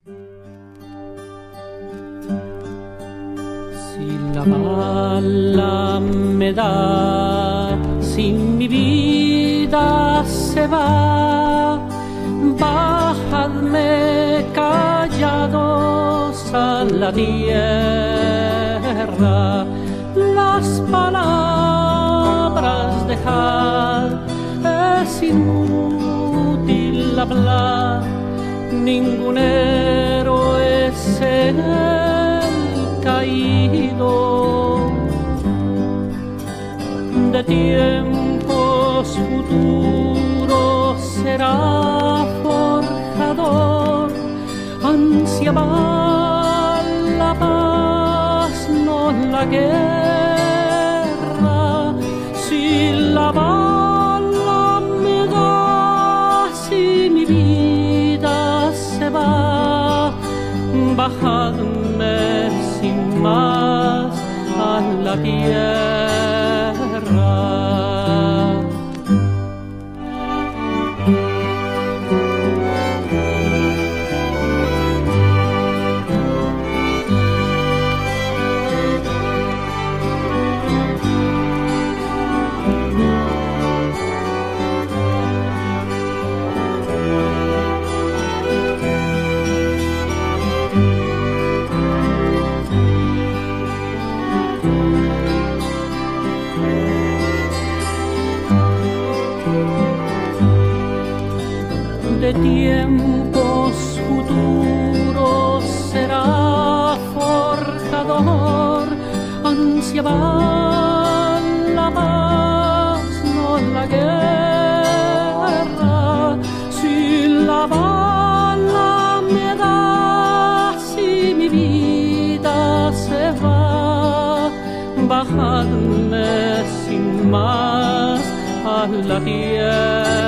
Si la bala me da, si mi vida se va, bajadme callados a la tierra, las palabras dejad, es inútil hablar, ningún héroe es el caído. De tiempos futuros será forjador, ansiaba la paz, no la guerra. Si la bala me da, si mi vida se va, bajadme sin más a la tierra. De tiempos futuros será forjador, ansiaba la paz, no la guerra. Si la bala me da, si mi vida se va, bajadme sin más a la tierra.